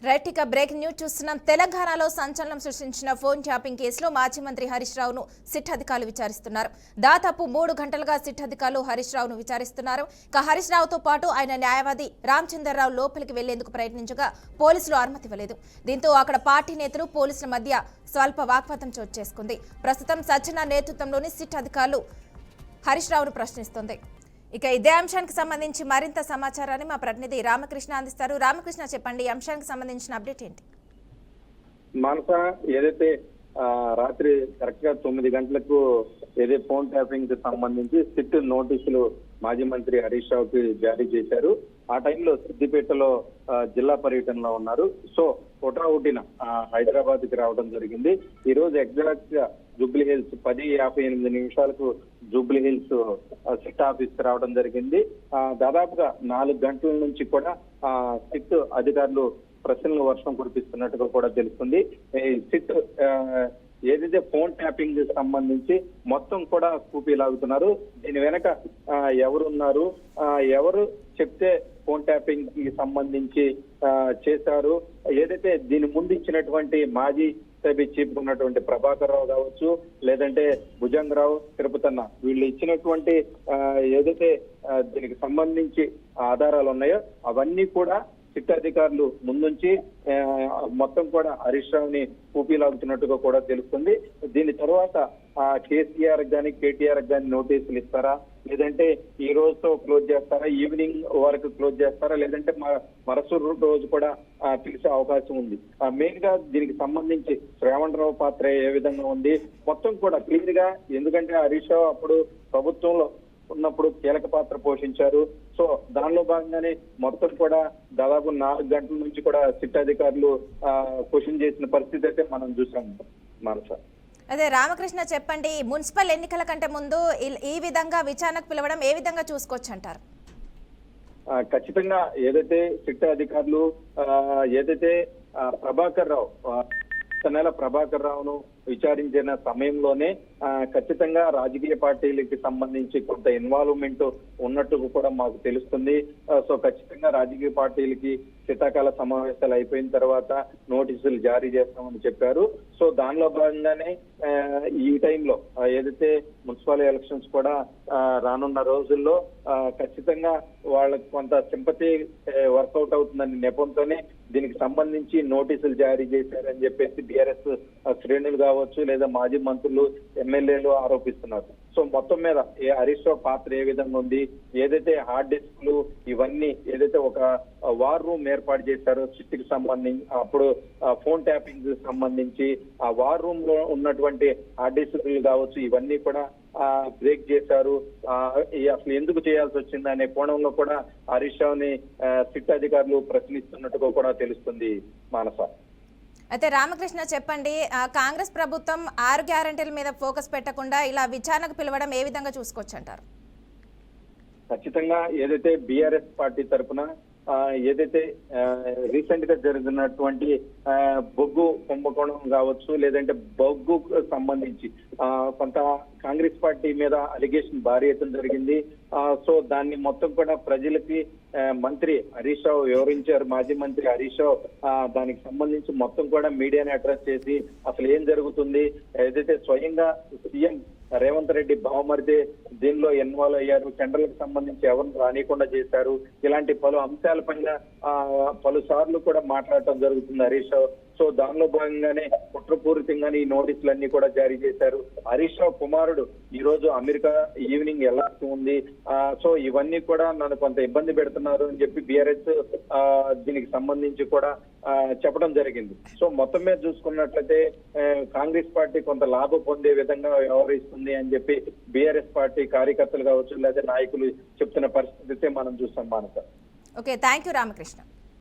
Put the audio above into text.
Right ఇక breaking news చూస్తున్నాం. తెలంగాణలో సంచలనం సృష్టించిన ఫోన్ ట్యాపింగ్ కేసులో మాజీ మంత్రి హరీష్ రావును సిట్ అధికారులు విచారిస్తున్నారు. దాదాపు 3 గంటలుగా సిట్ అధికారులు హరీష్ రావును విచారిస్తున్నారు. ఇక హరీష్ రావుతో పాటు ఆయన న్యాయవాది రామచంద్రరావు లోపలికి వెళ్లేందుకు ప్రయత్నించగా పోలీసులు అనుమతి ఇవ్వలేదు. దీంతో అక్కడ పార్టీ నేతలు పోలీసుల మధ్య స్వల్ప వాగ్వాదం చోటు చేసుకుంది. ప్రస్తుతం సజ్జన నేతృత్వంలోని సిట్ అధికారులు హరీష్ రావును ప్రశ్నిస్తుంది. ఇక ఇదే అంశానికి సంబంధించి మరింత సమాచారాన్ని మా ప్రతినిధి రామకృష్ణ అందిస్తారు. రామకృష్ణ, చెప్పండి, ఈ అంశానికి సంబంధించిన అప్డేట్ ఏంటి? మానస, ఏదైతే రాత్రి కరెక్ట్ గా 9 గంటలకు ఏదైతే ఫోన్ ట్యాపింగ్ కి సంబంధించి సిట్ నోటీసులు మాజీ మంత్రి హరీష్ రావుకి జారీ చేశారు. ఆ టైంలో సిద్దిపేటలో జిల్లా పర్యటనలో ఉన్నారు. సో హుటాహుటిన హైదరాబాద్ కి రావడం జరిగింది. ఈ రోజు ఎగ్జాక్ట్ గా Jubilee hills 10:58 Jubilee hills SIT office రావడం జరిగింది. దాదాపుగా 4 గంటల నుంచి కూడా సిట్ అధికారులు ప్రశ్నలు వర్షం కురిపిస్తున్నట్టుగా కూడా తెలుస్తుంది. సిట్ ఏదైతే ఫోన్ ట్యాపింగ్ సంబంధించి మొత్తం కూడా కూపీ లాగుతున్నారు. దీని వెనక ఎవరున్నారు, ఎవరు చెప్తే ఫోన్ ట్యాపింగ్ కి సంబంధించి చేశారు, ఏదైతే దీని ముందు ఇచ్చినటువంటి మాజీ చీఫ్ ఉన్నటువంటి ప్రభాకర్ రావు కావచ్చు, లేదంటే భుజంగరావు, తిరుపతన్న, వీళ్ళు ఇచ్చినటువంటి ఏదైతే దీనికి సంబంధించి ఆధారాలు ఉన్నాయో అవన్నీ కూడా సిట్ అధికారులు ముందుంచి మొత్తం కూడా హరీష్ రావుని ఊపిలాగుతున్నట్టుగా కూడా తెలుస్తుంది. దీని తర్వాత కేసీఆర్ గాని కేటీఆర్ గాని నోటీసులు ఇస్తారా, లేదంటే ఈ రోజుతో క్లోజ్ చేస్తారా, ఈవినింగ్ వరకు క్లోజ్ చేస్తారా, లేదంటే మరుసటి రోజు కూడా పిలిచే అవకాశం ఉంది. మెయిన్ గా దీనికి సంబంధించి శ్రావణ్ రావు పాత్ర ఏ విధంగా ఉంది మొత్తం కూడా క్లియర్ గా, ఎందుకంటే హరీష్ రావు అప్పుడు ప్రభుత్వంలో ఉన్నప్పుడు కీలక పాత్ర పోషించారు. సో దానిలో భాగంగానే మొత్తం కూడా దాదాపు 4 గంటల నుంచి కూడా సిట్ అధికారులు క్వశ్చన్ చేసిన పరిస్థితి అయితే మనం చూసాం. మనస, అదే రామకృష్ణ, చెప్పండి, మున్సిపల్ ఎన్నికల కంటే ముందు ఈ విధంగా విచారణకు పిలవడం ఏ విధంగా చూసుకోవచ్చు అంటారు? ఖచ్చితంగా ఏదైతే సిట్ అధికారులు ఏదైతే ప్రభాకర్ రావు నెల ప్రభాకర్ రావును విచారించిన సమయంలోనే ఖచ్చితంగా రాజకీయ పార్టీలకి సంబంధించి కొంత ఇన్వాల్వ్మెంట్ ఉన్నట్టు కూడా మాకు తెలుస్తుంది. సో ఖచ్చితంగా రాజకీయ పార్టీలకి శీతాకాల సమావేశాలు అయిపోయిన తర్వాత నోటీసులు జారీ చేస్తామని చెప్పారు. సో దానిలో భాగంగానే ఈ టైంలో ఏదైతే మున్సిపల్ ఎలక్షన్స్ కూడా రానున్న రోజుల్లో ఖచ్చితంగా వాళ్ళకి కొంత సింపతి వర్కౌట్ అవుతుందని నెపంతోనే దీనికి సంబంధించి నోటీసులు జారీ చేశారని చెప్పేసి బీఆర్ఎస్ శ్రేణులు కావచ్చు, లేదా మాజీ మంత్రులు, ఎమ్మెల్యేలు ఆరోపిస్తున్నారు. సో మొత్తం మీద హరీష్ రావు పాత్ర ఏ విధంగా ఉంది, ఏదైతే హార్డ్ డిస్క్లు ఇవన్నీ ఏదైతే ఒక వార్ రూమ్ ఏర్పాటు చేశారో సిట్కి సంబంధించి, అప్పుడు ఫోన్ ట్యాపింగ్ సంబంధించి ఆ వార్ రూమ్ లో ఉన్నటువంటి హార్డ్ డిస్క్లు కావచ్చు, ఇవన్నీ కూడా బ్రేక్ చేశారు. అసలు ఎందుకు చేయాల్సి వచ్చింది అనే కోణంలో కూడా హరీష్ రావుని సిట్ అధికారులు ప్రశ్నిస్తున్నట్టుగా కూడా తెలుస్తుంది. మానస, అయితే రామకృష్ణ, చెప్పండి, కాంగ్రెస్ ప్రభుత్వం 6 గ్యారెంటీల మీద ఫోకస్ పెట్టకుండా ఇలా విచారణకు పిలవడం ఏ విధంగా చూసుకోవచ్చు అంటారు? ఖచ్చితంగా ఏదైతే బీఆర్ఎస్ పార్టీ తరఫున ఏదైతే రీసెంట్ గా జరుగుతున్నటువంటి బొగ్గు కుంభకోణం కావచ్చు, లేదంటే బొగ్గు సంబంధించి కొంత కాంగ్రెస్ పార్టీ మీద అలిగేషన్ భారీ ఎత్తున జరిగింది. సో దాన్ని మొత్తం కూడా ప్రజలకి మంత్రి హరీష్ రావు వివరించారు. మాజీ మంత్రి హరీష్ రావు దానికి సంబంధించి మొత్తం కూడా మీడియాని అడ్రస్ చేసి అసలు ఏం జరుగుతుంది, ఏదైతే స్వయంగా సీఎం రేవంత్ రెడ్డి బావమరిదే దీనిలో ఇన్వాల్వ్ అయ్యారు, టెండర్లకు సంబంధించి ఎవరిని రానియకుండా చేశారు, ఇలాంటి పలు అంశాలపైన పలు సార్లు కూడా మాట్లాడటం జరుగుతుంది హరీష్ రావు. సో దానిలో భాగంగానే కుట్రపూరితంగానే ఈ నోటీసులన్నీ కూడా జారీ చేశారు. హరీష్ రావు కుమారుడు ఈ రోజు అమెరికా ఈవినింగ్ వెళ్లాల్సి ఉంది. సో ఇవన్నీ కూడా నన్ను కొంత ఇబ్బంది పెడుతున్నారు అని చెప్పి బీఆర్ఎస్ దీనికి సంబంధించి కూడా చెప్పడం జరిగింది. సో మొత్తం మీద చూసుకున్నట్లయితే కాంగ్రెస్ పార్టీ కొంత లాభం పొందే విధంగా వ్యవహరిస్తుంది అని చెప్పి బీఆర్ఎస్ పార్టీ కార్యకర్తలు కావచ్చు, లేదా నాయకులు చెప్తున్న పరిస్థితి మనం చూస్తాం. మానస, ఓకే, థ్యాంక్ యూ రామకృష్ణ.